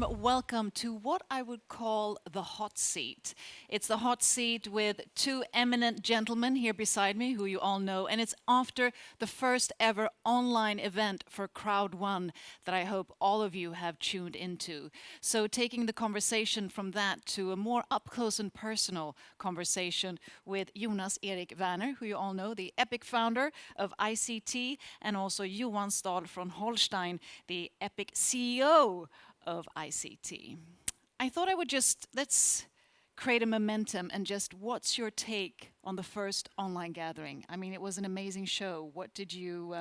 warm welcome to what I would call the hot seat. It's the hot seat with two eminent gentlemen here beside me, who you all know, and it's after the first ever online event for CROWD1 that I hope all of you have tuned into. So taking the conversation from that to a more up-close and personal conversation with Jonas Werner, who you all know, the epic founder of ICT, and also Johan Stahl from Holstein, the epic CEO of ICT. I thought I would let's create a momentum and just what's your take on the first online gathering? I mean, it was an amazing show. What did you,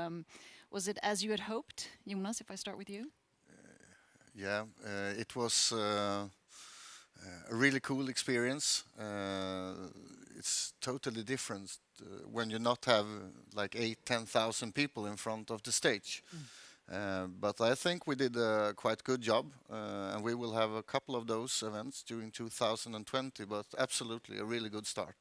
was it as you had hoped? Jonas, if I start with you? Yeah, it was a really cool experience. It's totally different when you not have like 10,000 people in front of the stage. But I think we did a quite good job, and we will have a couple of those events during 2020, but absolutely a really good start.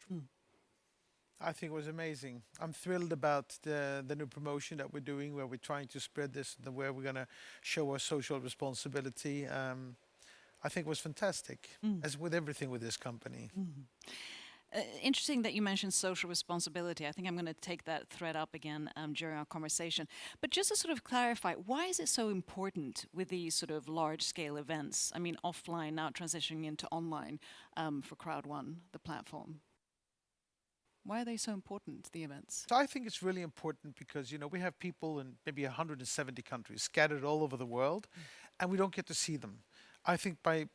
I think it was amazing. I'm thrilled about the new promotion that we're doing, where we're trying to spread this, where we're going to show our social responsibility. I think it was fantastic, as with everything with this company. Interesting that you mentioned social responsibility. I think I'm going to take that thread up again during our conversation. But just to sort of clarify, why is it so important with these sort of large-scale events? I mean, offline now transitioning into online for CROWD1, the platform. Why are they so important, the events? So I think it's really important because, we have people in maybe 170 countries scattered all over the world, and we don't get to see them. I think by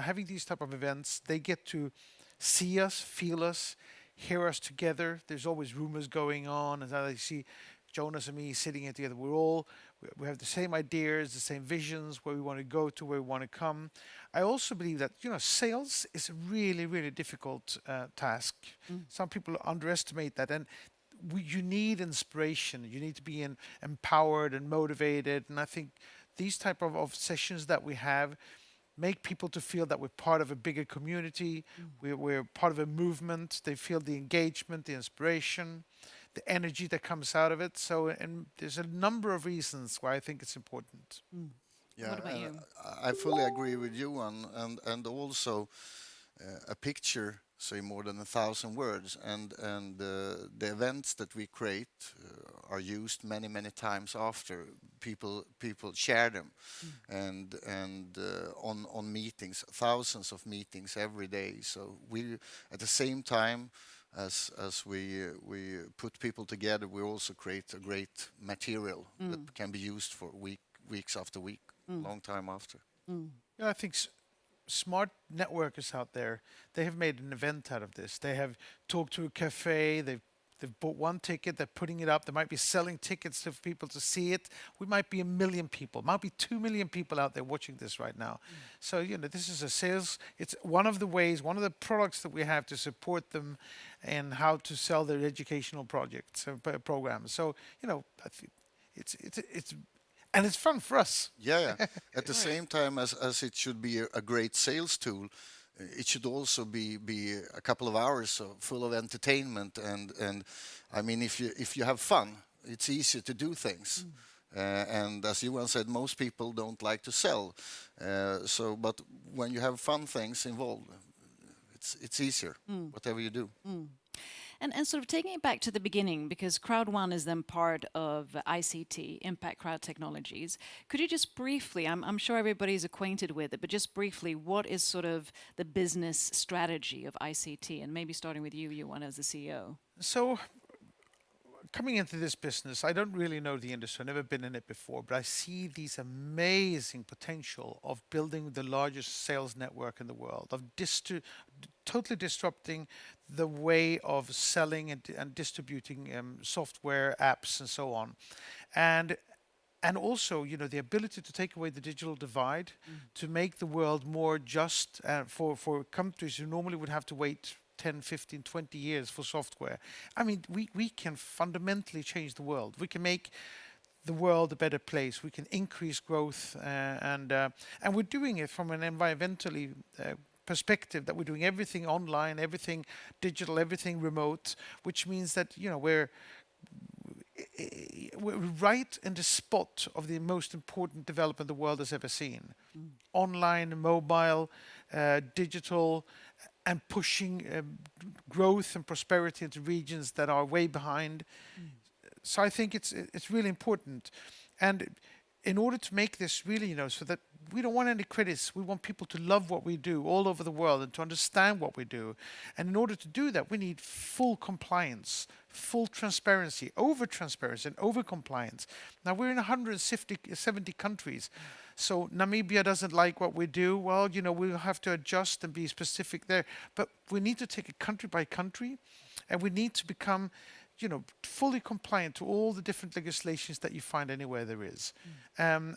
having these type of events, they get to see us, feel us, hear us together. There's always rumors going on, and I see Jonas and me sitting here together. We have the same ideas, the same visions, where we want to go to, where we want to come. I also believe that sales is a really, really difficult task. Some people underestimate that, and you need inspiration. You need to be empowered and motivated. And I think these type of sessions that we have make people to feel that we're part of a bigger community, we're part of a movement. They feel the engagement, the inspiration, the energy that comes out of it. So, and there's a number of reasons why I think it's important. Yeah, What about you? I fully agree with you, and also a picture say more than 1,000 words, and the events that we create are used many times after people share them, and on meetings, thousands of meetings every day. So we at the same time as we put people together, we also create a great material that can be used for weeks after week, long time after. I think smart networkers out there, they have made an event out of this. They have talked to a cafe, they've bought one ticket, they're putting it up. They might be selling tickets to people to see it. We might be 1 million people, might be 2 million people out there watching this right now. So, this is a sales, it's one of the ways, one of the products that we have to support them and how to sell their educational projects, programs. So, I think it's and it's fun for us. Yeah. At the same time as it should be a great sales tool, it should also be a couple of hours full of entertainment, and I mean, if you have fun, it's easier to do things. And as Johan said, most people don't like to sell. But when you have fun things involved, it's easier, whatever you do. And sort of taking it back to the beginning, because CROWD1 is then part of ICT, Impact Crowd Technologies. Could you just briefly, I'm sure everybody's acquainted with it, but just briefly, what is sort of the business strategy of ICT? And maybe starting with you, Johan, as the CEO. So, coming into this business, I don't really know the industry. I've never been in it before, but I see these amazing potential of building the largest sales network in the world, of totally disrupting the way of selling and distributing software, apps, and so on. And also, the ability to take away the digital divide, to make the world more just for countries who normally would have to wait 10, 15, 20 years for software. I mean, we can fundamentally change the world. We can make the world a better place. We can increase growth, and we're doing it from an environmentally perspective, that we're doing everything online, everything digital, everything remote, which means that we're right in the spot of the most important development the world has ever seen. Online, mobile, digital, and pushing growth and prosperity into regions that are way behind. So I think it's really important, and in order to make this really, so that we don't want any critics, we want people to love what we do all over the world and to understand what we do. And in order to do that, we need full compliance, full transparency, over transparency, and over compliance. Now we're in 170 countries. So Namibia doesn't like what we do. Well, we'll have to adjust and be specific there. But we need to take it country by country, and we need to become fully compliant to all the different legislations that you find anywhere there is. And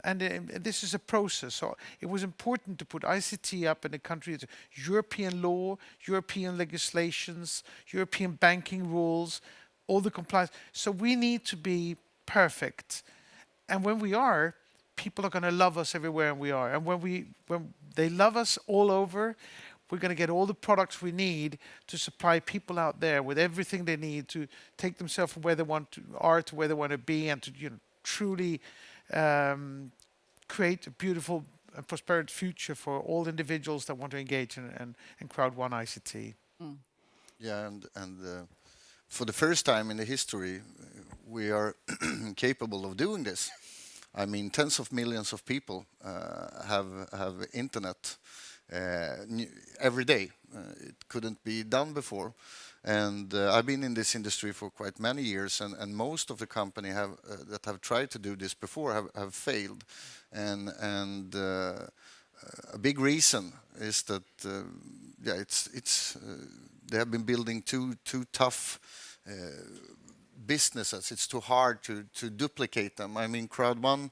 this is a process. So it was important to put ICT up in the country, European law, European legislations, European banking rules, all the compliance. So we need to be perfect. And when we are, people are going to love us everywhere we are. And when they love us all over, we're going to get all the products we need to supply people out there with everything they need to take themselves from where they are to where they want to be, and to truly create a beautiful and prosperous future for all individuals that want to engage in CROWD1 ICT. Yeah, and for the first time in the history, we are capable of doing this. I mean, tens of millions of people have internet every day. It couldn't be done before. And I've been in this industry for quite many years, and most of the company that have tried to do this before have failed. And a big reason is that they have been building too tough businesses. It's too hard to duplicate them. I mean, CROWD1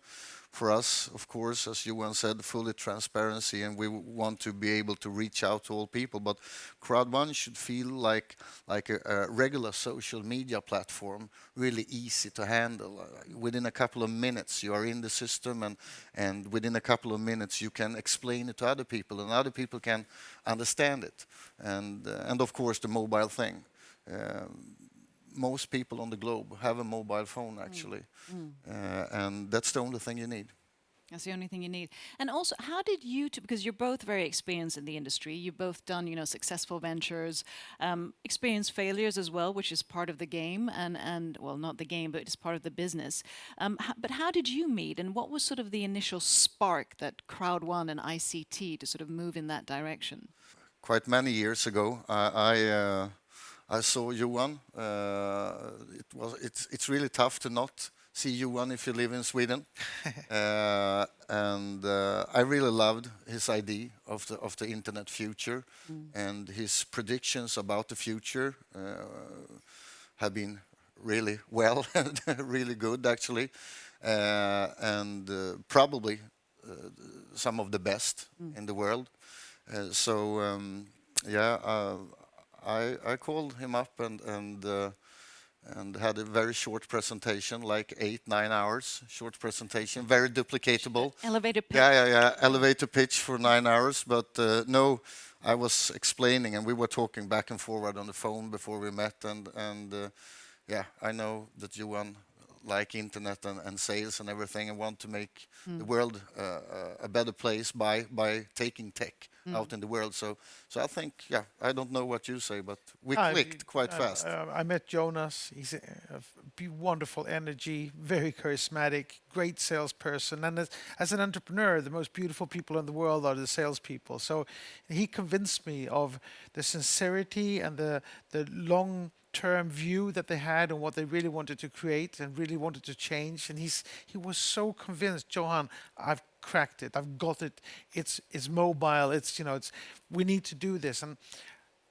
for us, of course, as Johan said, fully transparency, and we want to be able to reach out to all people. But CROWD1 should feel like a regular social media platform, really easy to handle. Within a couple of minutes, you are in the system, and within a couple of minutes, you can explain it to other people, and other people can understand it. And of course, the mobile thing. Most people on the globe have a mobile phone, actually. And that's the only thing you need. That's the only thing you need. And also, how did you two, because you're both very experienced in the industry, you've both done, successful ventures, experienced failures as well, which is part of the game, and well, not the game, but it's part of the business. But how did you meet, and what was sort of the initial spark that CROWD1 and ICT to sort of move in that direction? Quite many years ago, I saw Johan. It's really tough to not see Johan if you live in Sweden, and I really loved his idea of the internet future, and his predictions about the future have been really well, really good actually, and probably some of the best in the world. I called him up and had a very short presentation, like 8-9 hours, short presentation, very duplicatable. Elevator pitch. Yeah. Elevator pitch for 9 hours. But no, I was explaining, and we were talking back and forward on the phone before we met. And I know that Johan like internet and sales and everything, and want to make the world a better place by taking tech out in the world. So I think, I don't know what you say, but we clicked quite fast. I met Jonas. He's a wonderful energy, very charismatic, great salesperson. And as an entrepreneur, the most beautiful people in the world are the salespeople. So he convinced me of the sincerity and the long-term view that they had and what they really wanted to create and really wanted to change. And he was so convinced, Johan, I've cracked it, I've got it, it's mobile, we need to do this. And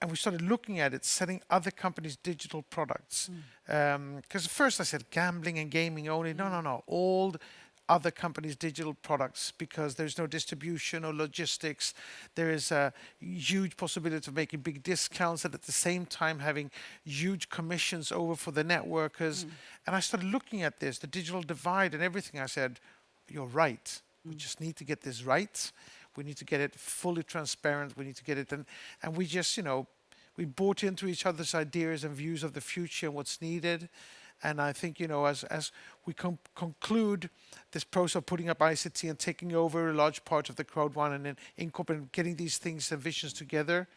we started looking at it, selling other companies' digital products. Because at first I said gambling and gaming only. No, all other companies' digital products, because there's no distribution or logistics. There is a huge possibility of making big discounts and at the same time having huge commissions over for the networkers. And I started looking at this, the digital divide and everything. I said, you're right. We just need to get this right. We need to get it fully transparent. We need to get it, and we just, we bought into each other's ideas and views of the future and what's needed. And I think, as we conclude this process of putting up ICT and taking over a large part of the CROWD1 and then incorporating, getting these things and visions together,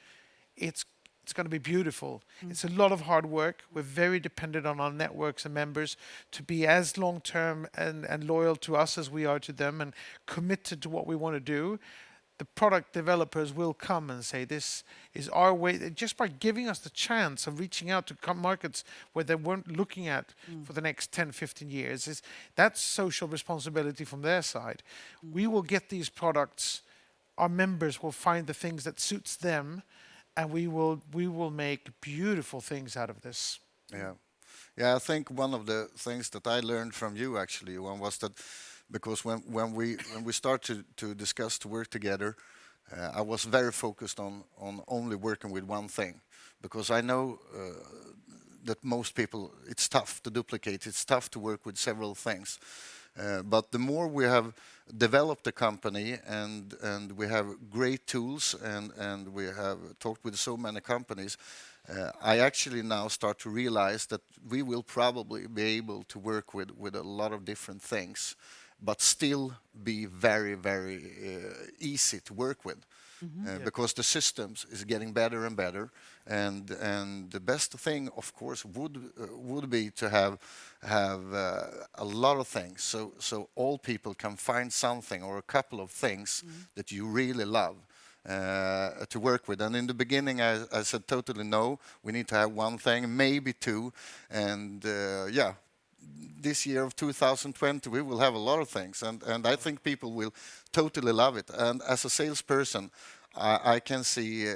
it's it's going to be beautiful. It's a lot of hard work. We're very dependent on our networks and members to be as long-term and loyal to us as we are to them and committed to what we want to do. The product developers will come and say, this is our way, just by giving us the chance of reaching out to markets where they weren't looking at for the next 10, 15 years. That's social responsibility from their side. We will get these products, our members will find the things that suits them, and we will make beautiful things out of this. Yeah. Yeah, I think one of the things that I learned from you actually, one was that because when we start to discuss to work together, I was very focused on only working with one thing, because I know that most people, it's tough to duplicate, it's tough to work with several things. But the more we have developed the company and we have great tools and we have talked with so many companies, I actually now start to realize that we will probably be able to work with a lot of different things, but still be very, very easy to work with. Because the systems is getting better and better, and the best thing, of course, would be to have a lot of things, so all people can find something or a couple of things that you really love to work with. And in the beginning, I said totally no. We need to have one thing, maybe two, and yeah. This year of 2020, we will have a lot of things, and I think people will totally love it. And as a salesperson, I can see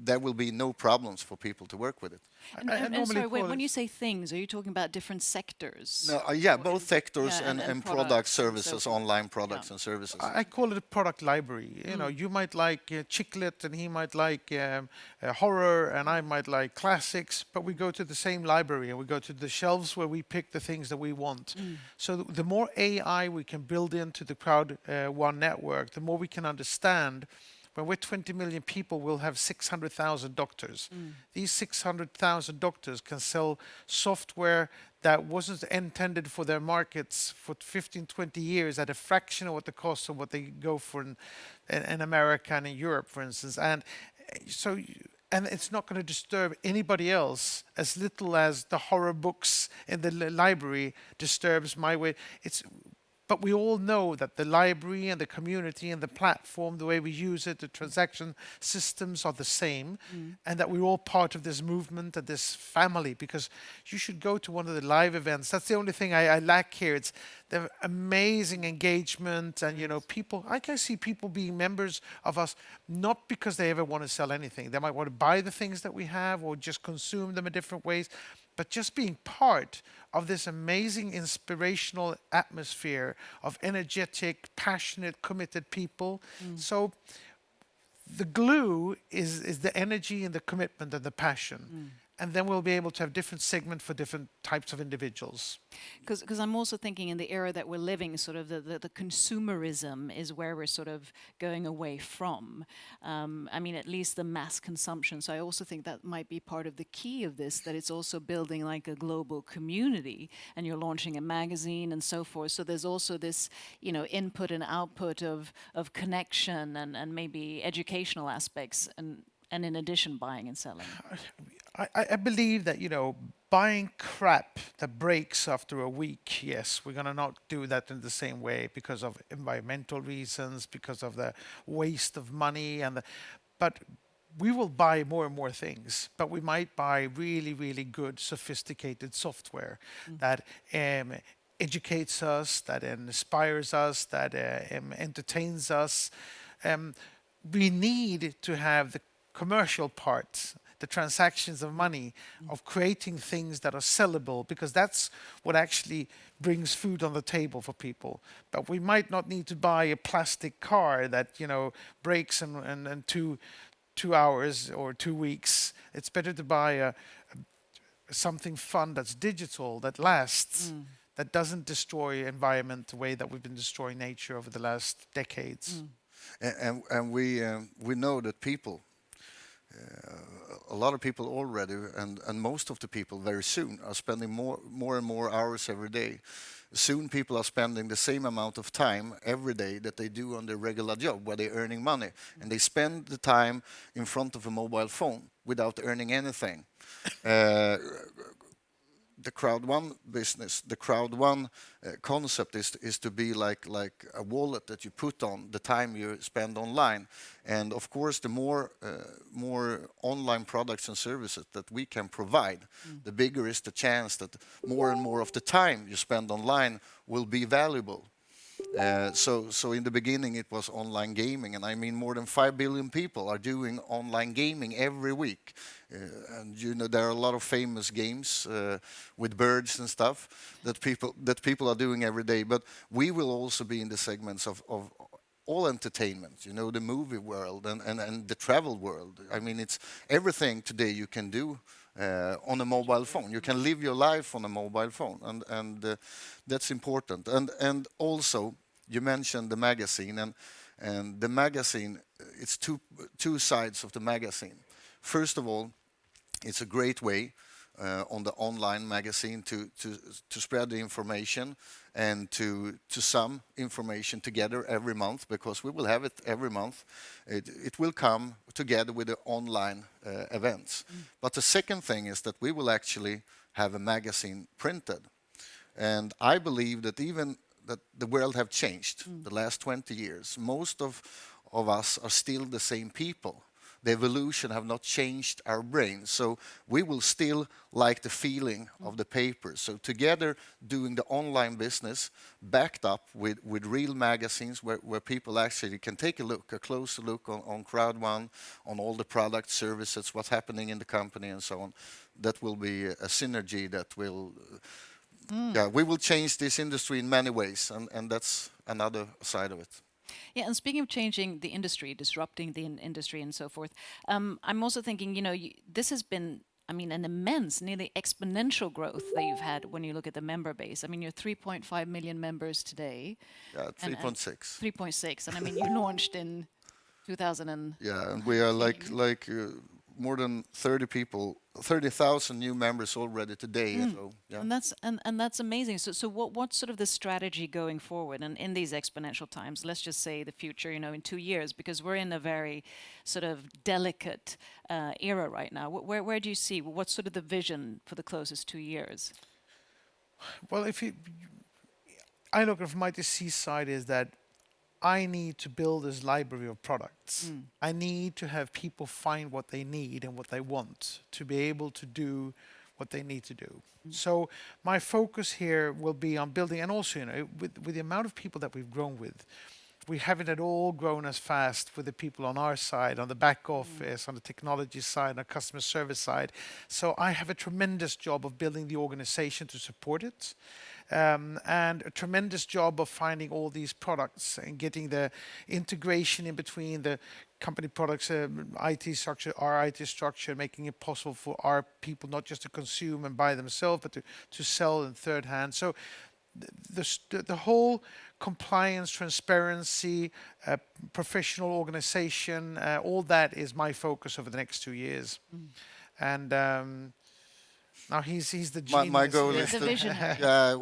there will be no problems for people to work with it. And sorry, when you say things, are you talking about different sectors? No, yeah, both sectors Yeah, and product products and services, so forth. online products and services. I call it a product library. You might like chicklet, and he might like horror, and I might like classics. But we go to the same library, and we go to the shelves where we pick the things that we want. So the more AI we can build into the CROWD1 network, the more we can understand. When we're 20 million people, we'll have 600,000 doctors. These 600,000 doctors can sell software that wasn't intended for their markets for 15, 20 years at a fraction of what the cost of what they go for in America and in Europe, for instance. And so, and it's not going to disturb anybody else as little as the horror books in the library disturbs my way. But we all know that the library and the community and the platform, the way we use it, the transaction systems are the same, and that we're all part of this movement and this family, because you should go to one of the live events. That's the only thing I lack here. It's the amazing engagement and, people. I can see people being members of us, not because they ever want to sell anything. They might want to buy the things that we have or just consume them in different ways, but just being part of this amazing inspirational atmosphere of energetic, passionate, committed people. So the glue is the energy and the commitment and the passion. And then we'll be able to have different segments for different types of individuals. Because I'm also thinking in the era that we're living, sort of the consumerism is where we're sort of going away from. I mean, at least the mass consumption. So I also think that might be part of the key of this, that it's also building like a global community, and you're launching a magazine and so forth. So there's also this, input and output of connection and maybe educational aspects, and in addition, buying and selling. I believe that, buying crap that breaks after a week, yes, we're going to not do that in the same way because of environmental reasons, because of the waste of money. But we will buy more and more things, but we might buy really, really good, sophisticated software that educates us, that inspires us, that entertains us. We need to have the commercial part, the transactions of money, of creating things that are sellable, because that's what actually brings food on the table for people. But we might not need to buy a plastic car that breaks in 2 hours or 2 weeks. It's better to buy something fun that's digital, that lasts, that doesn't destroy environment the way that we've been destroying nature over the last decades. And we know that people a lot of people already, and most of the people very soon are spending more and more hours every day. Soon people are spending the same amount of time every day that they do on their regular job where they're earning money. And they spend the time in front of a mobile phone without earning anything. Uh, the CROWD1 business, the CROWD1 concept is to be like a wallet that you put on the time you spend online. And of course, the more online products and services that we can provide, the bigger is the chance that more and more of the time you spend online will be valuable. So in the beginning it was online gaming, and I mean more than 5 billion people are doing online gaming every week. And you know there are a lot of famous games with birds and stuff that people are doing every day. But we will also be in the segments of all entertainment, you know, the movie world and the travel world. I mean, it's everything today you can do on a mobile phone. You can live your life on a mobile phone, and that's important. And also, you mentioned the magazine, and the magazine. It's two sides of the magazine. First of all, it's a great way on the online magazine to spread the information and to sum information together every month, because we will have it every month. It will come together with the online events. But the second thing is that we will actually have a magazine printed. And I believe that even that the world have changed the last 20 years. Most of us are still the same people. The evolution have not changed our brains. So we will still like the feeling of the paper. So together doing the online business backed up with real magazines where people actually can take a closer look on CROWD1, on all the products, services, what's happening in the company and so on. That will be a synergy that will, yeah, we will change this industry in many ways, and that's another side of it. Yeah, and speaking of changing the industry, disrupting the industry, and so forth, I'm also thinking, you know, this has been, I mean, an immense, nearly exponential growth that you've had when you look at the member base. I mean, you're 3.5 million members today. Yeah, And 3.6. 3.6, and I mean, you launched in 2000. Yeah, and we are like more than 30,000 new members already today. So yeah. And that's amazing. So what's sort of the strategy going forward, and in these exponential times, let's just say the future, you know, in 2 years, because we're in a very sort of delicate era right now. Where do you see, what's sort of the vision for the closest 2 years? Well, I look at it from my DC side is that I need to build this library of products. I need to have people find what they need and what they want to be able to do what they need to do. So my focus here will be on building, and also, you know, with the amount of people that we've grown with, we haven't at all grown as fast with the people on our side, on the back office, on the technology side, on the customer service side. So I have a tremendous job of building the organization to support it. And a tremendous job of finding all these products and getting the integration in between the company products, IT structure, our IT structure, making it possible for our people not just to consume and buy themselves, but to sell in third hand. So the whole compliance, transparency, professional organization, all that is my focus over the next 2 years. And now he's the genius. My goal The is to, visionary. yeah,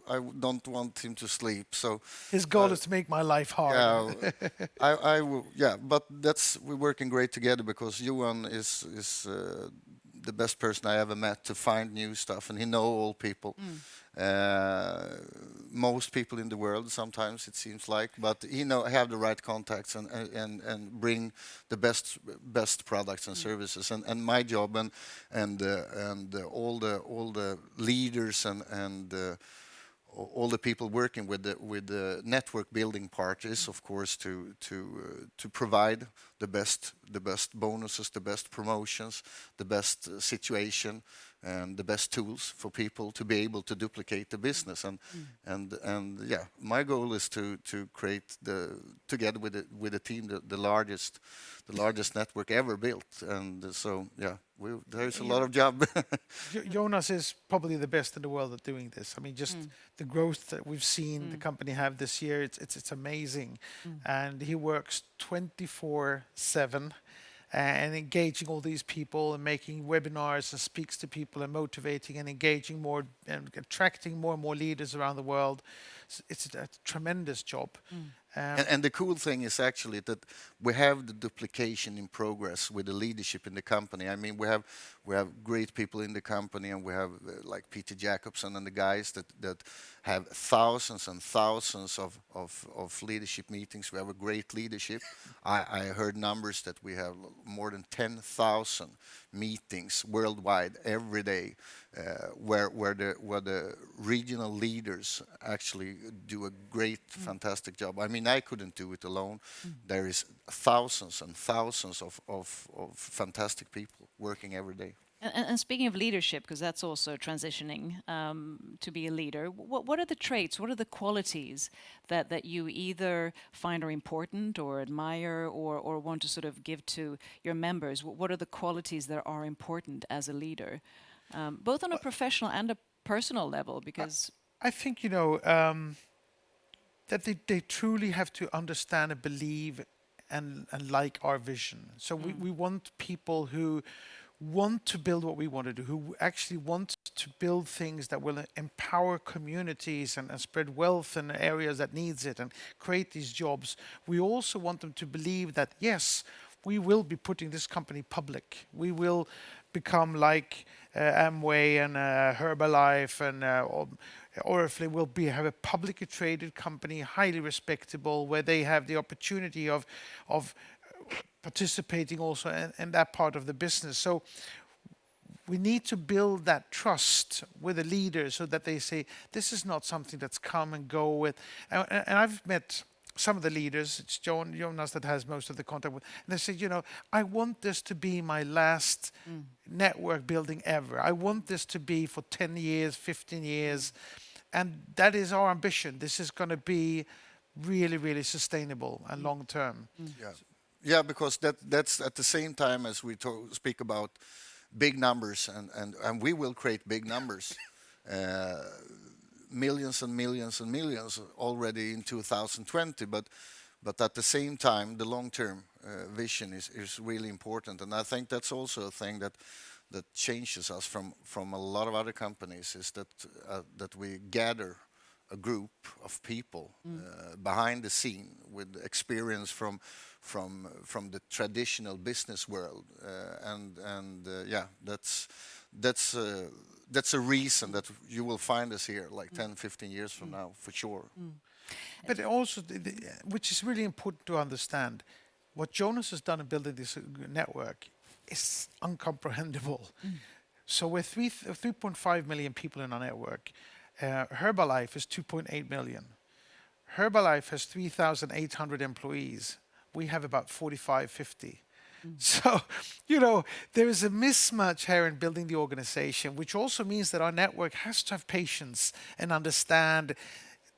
I don't want him to sleep. So His goal is to make my life hard. yeah, I will, yeah, but we're working great together, because Johan is the best person I ever met to find new stuff, and he know all people. Most people in the world, sometimes it seems like, but he have the right contacts and bring the best products and services. And my job and all the leaders and all the people working with the network building part is, of course, to provide the best bonuses, the best promotions, the best situation, and the best tools for people to be able to duplicate the business. And yeah, my goal is to create together with the team the largest network ever built. And so yeah, there's a lot of job. Jonas is probably the best in the world at doing this. I mean, just the growth that we've seen the company have this year, it's amazing. And he works 24/7. and engaging all these people and making webinars and speaks to people and motivating and engaging more and attracting more and more leaders around the world. It's a tremendous job. And the cool thing is actually that we have the duplication in progress with the leadership in the company. I mean, we have great people in the company, and we have like Peter Jacobson and the guys that have thousands and thousands of leadership meetings. We have a great leadership. I heard numbers that we have more than 10,000 meetings worldwide every day, where the regional leaders actually do a great, fantastic job. I mean, I couldn't do it alone. There is thousands and thousands of fantastic people working every day. And speaking of leadership, because that's also transitioning to be a leader, what are the traits, what are the qualities that you either find are important or admire or want to sort of give to your members? What are the qualities that are important as a leader, both on a professional and a personal level? Because I think, that they truly have to understand and believe and like our vision. So we want people who want to build what we want to do, who actually want to build things that will empower communities and spread wealth in areas that needs it and create these jobs. We also want them to believe that, yes, we will be putting this company public. We will become like Amway and Herbalife and Oriflame will have a publicly traded company, highly respectable, where they have the opportunity of participating also in that part of the business. So we need to build that trust with the leaders so that they say, this is not something that's come and go with. And I've met some of the leaders, it's Jonas that has most of the contact with, and they say, I want this to be my last network building ever. I want this to be for 10 years, 15 years. And that is our ambition. This is going to be really, really sustainable and long term. Yeah, because that's at the same time as we speak about big numbers, and we will create big numbers, millions and millions and millions already in 2020. But at the same time, the long-term vision is really important, and I think that's also a thing that changes us from a lot of other companies, is that we gather a group of people behind the scene with experience from the traditional business world, that's a reason that you will find us here like 10, 15 years from now, for sure. But also, which is really important to understand, what Jonas has done in building this network is uncomprehendable. So we're 3.5 million people in our network. Herbalife is 2.8 million. Herbalife has 3,800 employees. We have about 45, 50. So, there is a mismatch here in building the organization, which also means that our network has to have patience and understand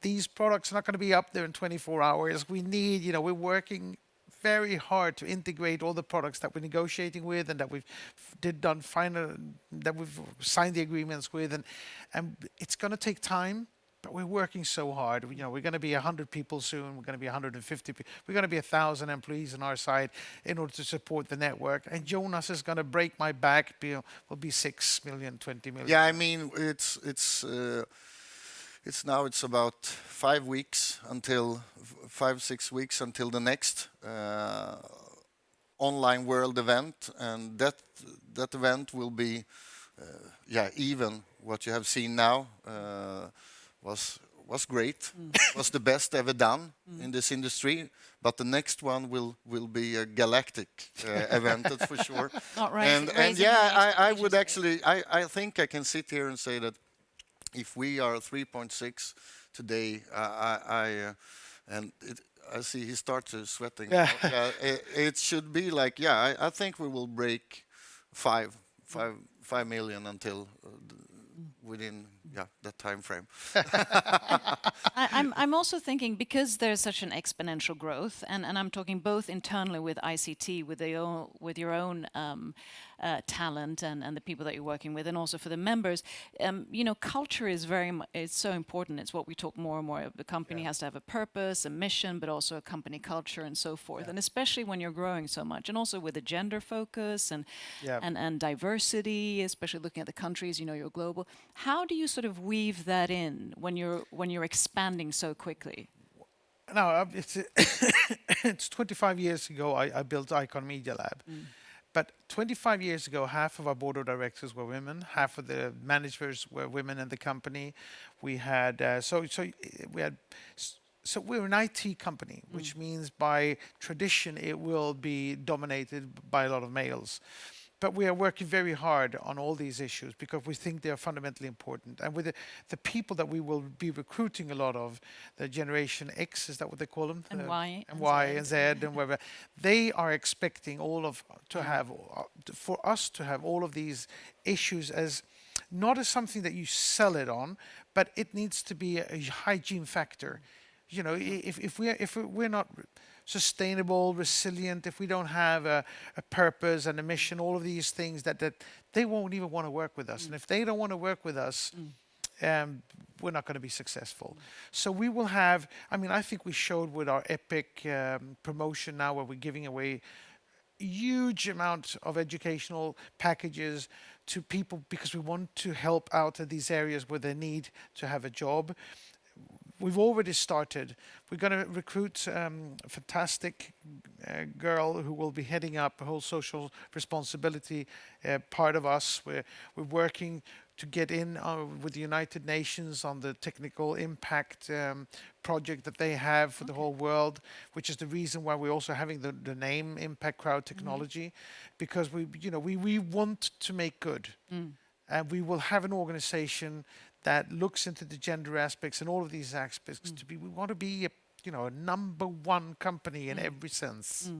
these products are not going to be up there in 24 hours. We need, we're working very hard to integrate all the products that we're negotiating with and that we've signed the agreements with, and it's going to take time. But we're working so hard. We're going to be 100 people soon. We're going to be 150 people. We're going to be 1,000 employees on our side in order to support the network. And Jonas is going to break my back. Will be 6 million, 20 million. Yeah, I mean, it's about 5 weeks until 5-6 weeks until the next online world event, and that event will be even what you have seen now was great. Was the best ever done in this industry, but the next one will be a galactic event, that's for sure. Not And yeah, I would actually, I think I can sit here and say that if we are 3.6 today, I see he starts sweating. Yeah. It should be like, I think we will break 5 million until within that time frame. I'm also thinking because there's such an exponential growth, and I'm talking both internally with ICT, with your own talent and the people that you're working with, and also for the members. Culture is it's so important. It's what we talk more and more of. The company has to have a purpose, a mission, but also a company culture and so forth. And especially when you're growing so much, and also with the gender focus and diversity, especially looking at the countries. You're global. How do you sort of weave that in when you're expanding so quickly? Now, it's 25 years ago I built Icon Media Lab. But 25 years ago, half of our board of directors were women, half of the managers were women in the company. We had so we're an IT company, which means by tradition it will be dominated by a lot of males. But we are working very hard on all these issues because we think they are fundamentally important. And with the people that we will be recruiting a lot of, the Generation X, is that what they call them? And Y. And Y and Z and whatever. They are expecting for us to have all of these issues as not as something that you sell it on, but it needs to be a hygiene factor. If we're not sustainable, resilient, if we don't have a purpose and a mission, all of these things that they won't even want to work with us. And if they don't want to work with us, we're not going to be successful. So we will have, I think we showed with our Epic promotion now where we're giving away huge amount of educational packages to people because we want to help out in these areas where they need to have a job. We've already started. We're going to recruit a fantastic girl who will be heading up a whole social responsibility part of us. We're working to get in with the United Nations on the technical impact project that they have for the whole world, which is the reason why we're also having the name Impact Crowd Technology, because we want to make good, and we will have an organization that looks into the gender aspects and all of these aspects we want to be a number one company in every sense.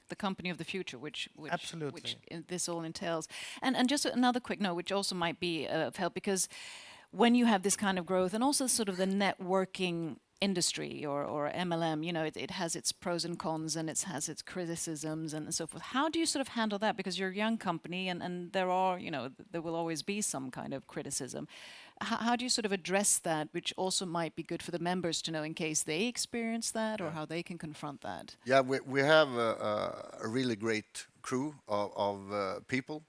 The company of the future, which Absolutely. This all entails. And just another quick note, which also might be of help, because when you have this kind of growth and also sort of the networking industry or MLM, it has its pros and cons and it has its criticisms and so forth. How do you sort of handle that? Because you're a young company and there will always be some kind of criticism. How do you sort of address that, which also might be good for the members to know in case they experience that or how they can confront that? Yeah, we have a really great crew of people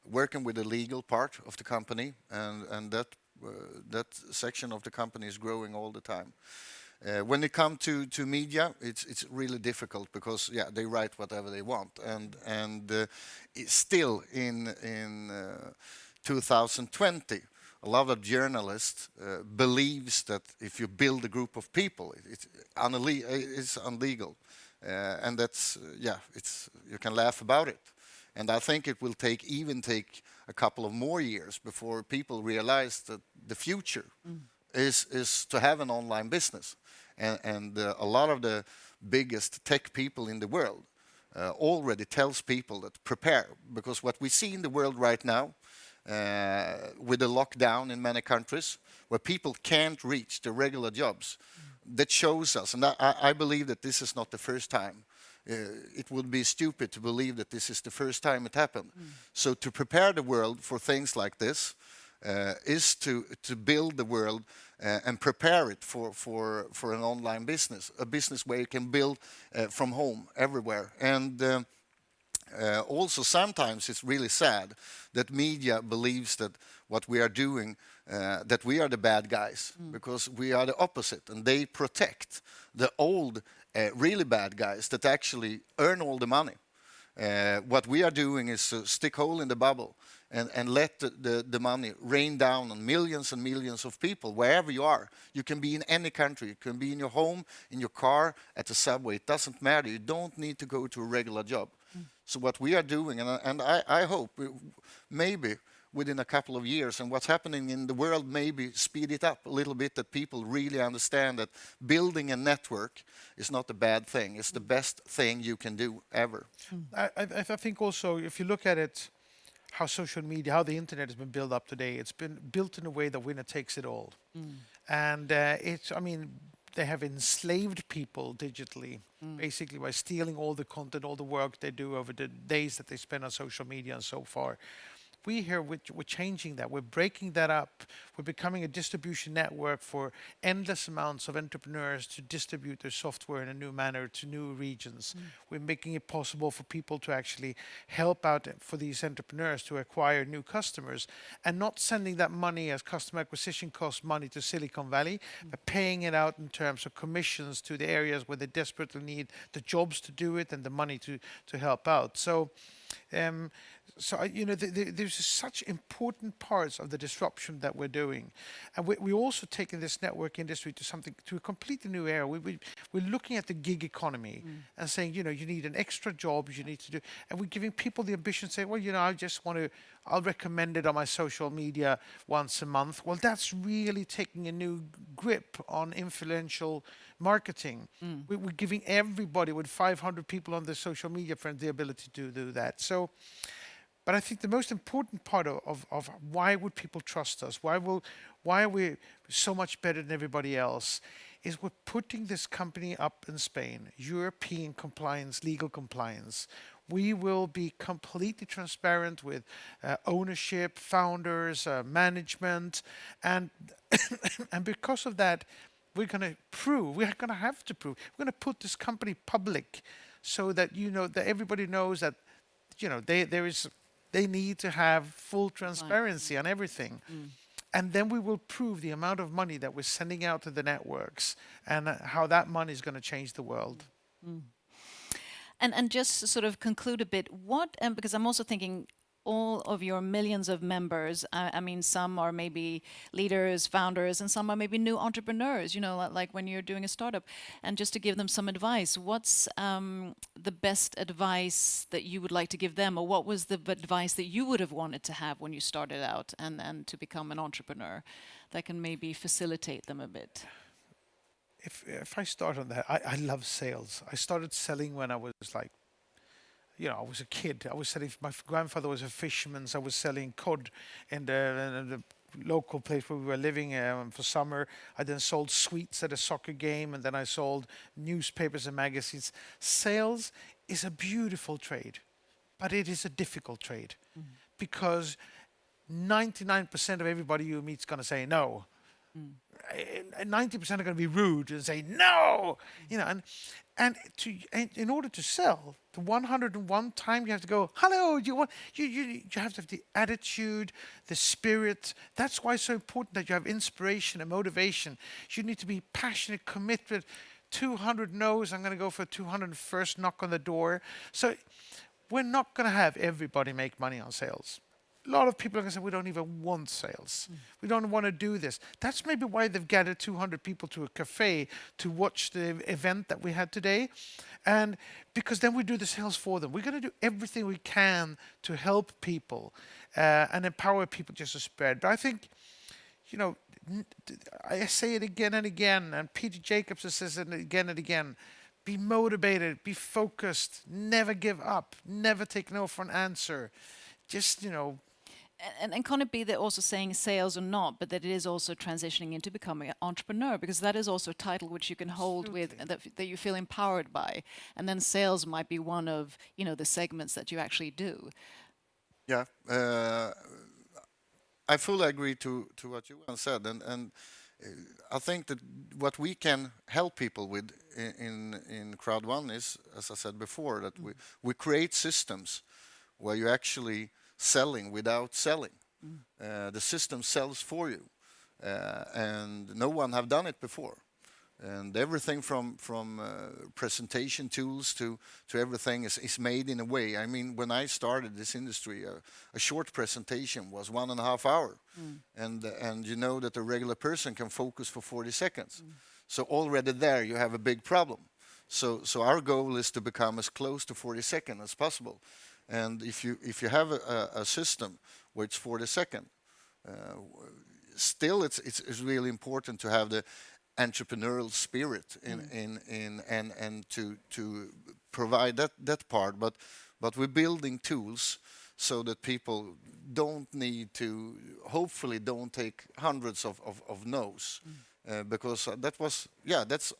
working with the legal part of the company, and that section of the company is growing all the time. When it comes to media, it's really difficult because they write whatever they want, and it's still in 2020, a lot of journalists believes that if you build a group of people, it's illegal, and that's you can laugh about it. And I think it will take a couple of more years before people realize that the future is to have an online business, and a lot of the biggest tech people in the world already tells people that prepare, because what we see in the world right now, with the lockdown in many countries where people can't reach the regular jobs, that shows us, and I believe that this is not the first time. It would be stupid to believe that this is the first time it happened. So to prepare the world for things like this is to build the world and prepare it for an online business, a business where you can build from home everywhere. And also, sometimes it's really sad that media believes that what we are doing, that we are the bad guys, because we are the opposite, and they protect the old, really bad guys that actually earn all the money. What we are doing is to stick hole in the bubble and let the money rain down on millions and millions of people, wherever you are. You can be in any country. You can be in your home, in your car, at the subway. It doesn't matter. You don't need to go to a regular job. So what we are doing, and I hope maybe within a couple of years, and what's happening in the world maybe speed it up a little bit, that people really understand that building a network is not a bad thing. It's the best thing you can do ever. I think also, if you look at it, how social media, how the internet has been built up today. It's been built in a way that winner takes it all. And I mean, they have enslaved people digitally, basically by stealing all the content, all the work they do over the days that they spend on social media and so far. We here, we're changing that. We're breaking that up. We're becoming a distribution network for endless amounts of entrepreneurs to distribute their software in a new manner to new regions. We're making it possible for people to actually help out for these entrepreneurs to acquire new customers and not sending that money as customer acquisition cost money to Silicon Valley, but paying it out in terms of commissions to the areas where they desperately need the jobs to do it and the money to help out. There's such important parts of the disruption that we're doing, and we're also taking this network industry to a completely new era. We're looking at the gig economy and saying, you need an extra job, you need to do, and we're giving people the ambition, say, well, I'll recommend it on my social media once a month. Well, that's really taking a new grip on influential marketing. We're giving everybody with 500 people on the social media friend the ability to do that. But I think the most important part of why would people trust us, why are we so much better than everybody else, is we're putting this company up in Spain, European compliance, legal compliance. We will be completely transparent with ownership, founders, management, and and because of that, we're going to have to prove, we're going to put this company public, so that that everybody knows that they need to have full transparency on everything. And then we will prove the amount of money that we're sending out to the networks and how that money is going to change the world. And just to sort of conclude a bit, because I'm also thinking all of your millions of members, I mean, some are maybe leaders, founders, and some are maybe new entrepreneurs, like when you're doing a startup. And just to give them some advice, what's the best advice that you would like to give them? Or what was the advice that you would have wanted to have when you started out and to become an entrepreneur that can maybe facilitate them a bit? If I start on that, I love sales. I started selling when I was like, I was a kid. I was selling. My grandfather was a fisherman, so I was selling cod in the local place where we were living for summer. I then sold sweets at a soccer game, and then I sold newspapers and magazines. Sales is a beautiful trade, but it is a difficult trade because 99% of everybody you meet is going to say no. 90% are going to be rude and say no, and in order to sell, the 101 time you have to go, hello, you have to have the attitude, the spirit. That's why it's so important that you have inspiration and motivation. You need to be passionate, committed. 200 no's, I'm going to go for 201st knock on the door. So we're not going to have everybody make money on sales. A lot of people are going to say, we don't even want sales. We don't want to do this. That's maybe why they've gathered 200 people to a cafe to watch the event that we had today. And because then we do the sales for them. We're going to do everything we can to help people and empower people just to spread. But I think, I say it again and again, and Peter Jacobs says it again and again. Be motivated, be focused, never give up, never take no for an answer. Just, And can it be that also saying sales or not, but that it is also transitioning into becoming an entrepreneur, because that is also a title which you can hold with, that you feel empowered by, and then sales might be one of the segments that you actually do. Yeah, I fully agree to what Johan said, and I think that what we can help people with in CROWD1 is, as I said before, that we create systems where you actually selling without selling. The system sells for you, and no one have done it before. And everything from presentation tools to everything is made in a way. I mean, when I started this industry, a short presentation was 1.5 hours, and you know that a regular person can focus for 40 seconds. So already there you have a big problem. So our goal is to become as close to 40 seconds as possible. And if you have a system where it's 40 seconds, still it's really important to have the entrepreneurial spirit and to provide that part. But we're building tools so that people don't need to, hopefully don't take hundreds of no's, because that was, yeah, that's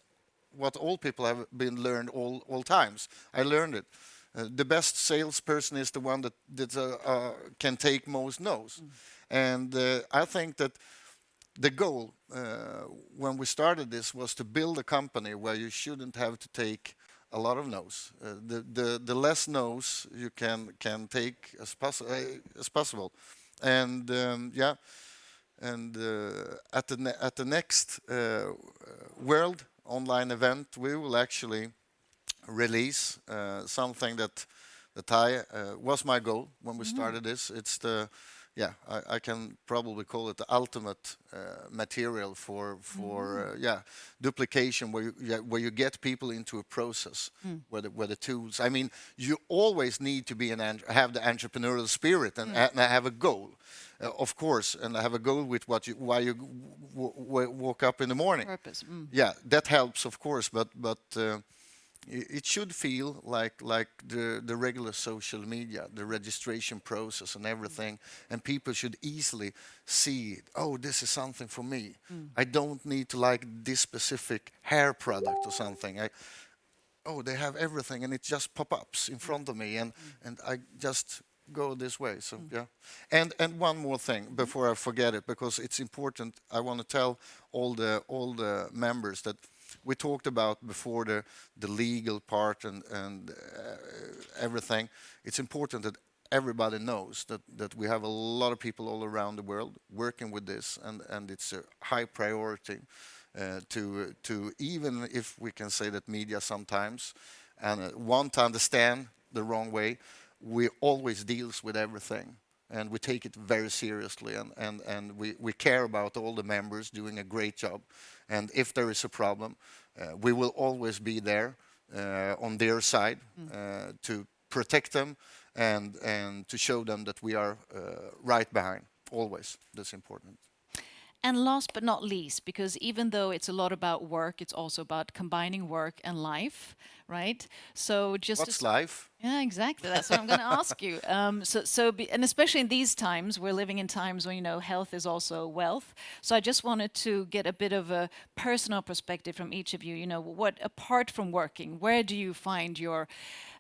what all people have been learned all times. I learned it. The best salesperson is the one that can take most no's. And I think that the goal when we started this was to build a company where you shouldn't have to take a lot of no's. The less no's you can take as possible. And yeah, and at the next World Online event, we will actually release something that I was my goal when we started this. It's the, yeah, I can probably call it the ultimate material for yeah, duplication, where where you get people into a process where the tools. I mean, you always need to be have the entrepreneurial spirit and have a goal, of course, and have a goal with what you, why you woke up in the morning. Purpose. Yeah, that helps, of course, but it should feel like the regular social media, the registration process and everything, and people should easily see, oh, this is something for me. I don't need to like this specific hair product or something. Oh, they have everything, and it just pop-ups in front of me, and I just go this way. So yeah, and one more thing before I forget it, because it's important. I want to tell all the members that we talked about before, the legal part and everything. It's important that everybody knows that we have a lot of people all around the world working with this, and it's a high priority to, even if we can say that media sometimes and want to understand the wrong way, we always deals with everything. And we take it very seriously, and we care about all the members doing a great job. And if there is a problem, we will always be there on their side to protect them and to show them that we are right behind, always. That's important. And last but not least, because even though it's a lot about work, it's also about combining work and life, right? So just What's life? yeah, exactly. That's what I'm going to ask you. And especially in these times, we're living in times when, you know, health is also wealth. So I just wanted to get a bit of a personal perspective from each of you. You know, what, apart from working, where do you find your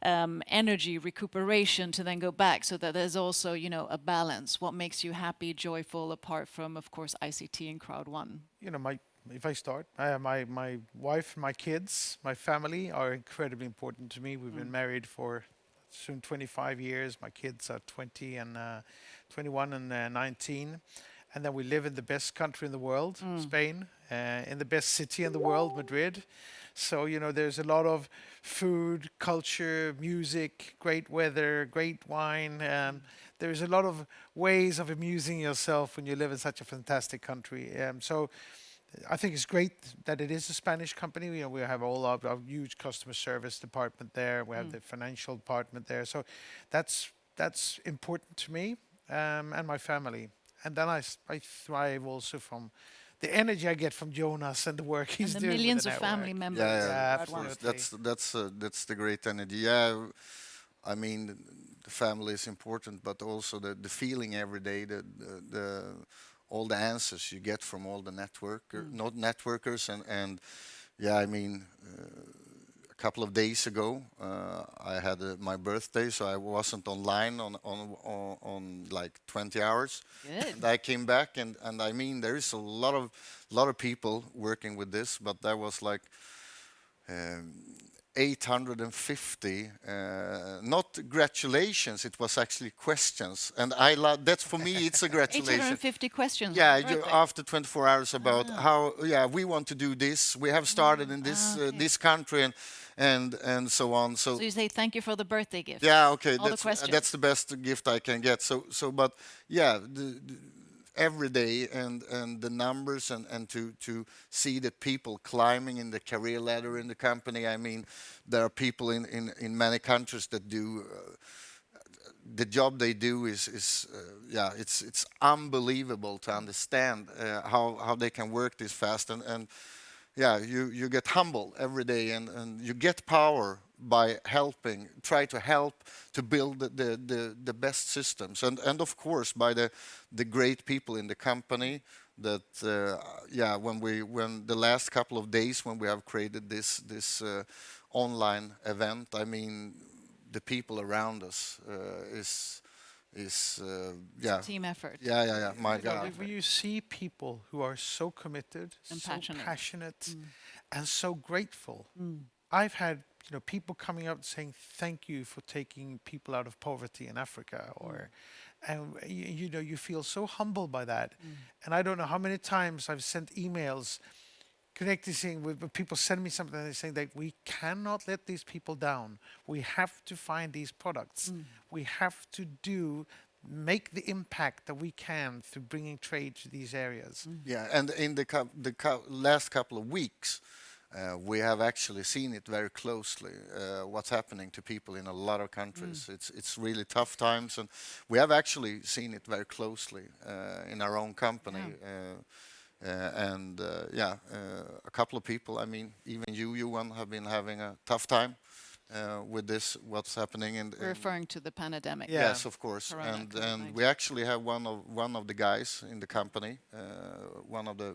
energy, recuperation to then go back, so that there's also, you know, a balance? What makes you happy, joyful, apart from, of course, ICT and CROWD1? You know, if I start, my wife, my kids, my family are incredibly important to me. We've been married for soon 25 years. My kids are 20 and 21 and 19. And then we live in the best country in the world, Spain, in the best city in the world, Madrid. So, you know, there's a lot of food, culture, music, great weather, great wine. There's a lot of ways of amusing yourself when you live in such a fantastic country. So I think it's great that it is a Spanish company. You know, we have all our huge customer service department there. We have the financial department there. So that's important to me and my family. And then I thrive also from the energy I get from Jonas and the work he's And the doing. with millions the of network. family members. Yeah, Yeah, of course. absolutely. That's the great energy. Yeah, I mean, the family is important, but also the feeling every day, the all the answers you get from all the not networkers, and yeah, I mean, a couple of days ago, I had my birthday, so I wasn't online on like 20 hours. Good. And I came back, and I mean, there is a lot of people working with this, but there was like 850, not congratulations, it was actually questions. And I love, that's for me, it's a congratulation. 850 questions. Yeah, on your birthday. after 24 hours about how, yeah, we want to do this. We have started in this okay. this country and so on. So you say thank you for the birthday gift. Yeah, okay, All the questions. that's the best gift I can get. But yeah, every day and the numbers and to see that people climbing in the career ladder in the company. I mean, there are people in many countries that do the job they do is yeah, it's unbelievable to understand how they can work this fast and yeah, you get humble every day and you get power by try to help to build the best systems, and of course by the great people in the company that yeah, when the last couple of days when we have created this online event, I mean the people around us is yeah, Team effort. yeah, my You know, God. when you see people who are so committed, And so passionate. passionate, and so grateful. I've had people coming up saying thank you for taking people out of poverty in Africa, or and you feel so humbled by that. And I don't know how many times I've sent emails connecting with people send me something and they're saying that we cannot let these people down. We have to find these products. We have to make the impact that we can through bringing trade to these areas. Yeah, and in the last couple of weeks, we have actually seen it very closely. What's happening to people in a lot of countries? It's really tough times, and we have actually seen it very closely in our own company. Yeah, a couple of people. I mean, even you, Johan, have been having a tough time with this. What's happening We're referring to the pandemic. Yeah. Yes, of course. Corona, And COVID-19. we actually have one of the guys in the company, one of the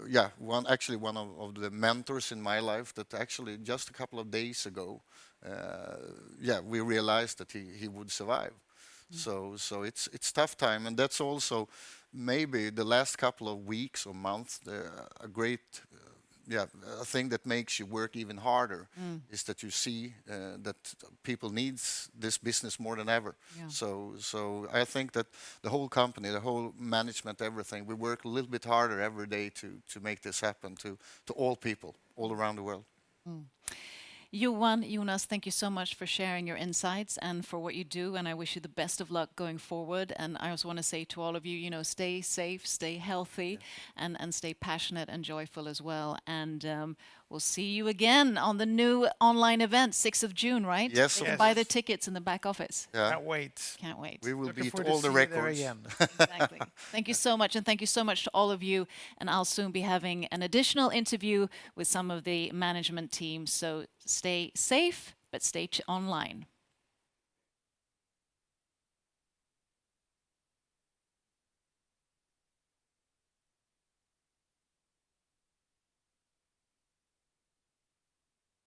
yeah, one of the mentors in my life that actually just a couple of days ago, yeah, we realized that he would survive. So it's tough time, and that's also maybe the last couple of weeks or months a great yeah, a thing that makes you work even harder is that you see that people needs this business more than ever. Yeah. So I think that the whole company, the whole management, everything, we work a little bit harder every day to make this happen to all people all around the world. Johan, Jonas, thank you so much for sharing your insights and for what you do, and I wish you the best of luck going forward. And I also want to say to all of you, stay safe, stay healthy, and stay passionate and joyful as well. And we'll see you again on the new online event, 6th of June, right? Yes, You of can Yes. buy course. the tickets in the back office. Yeah, Can't wait. Can't wait. we will Looking beat forward to all the see you there records. again. Exactly. Thank you so much, and thank you so much to all of you. And I'll soon be having an additional interview with some of the management team. So stay safe, but stay online.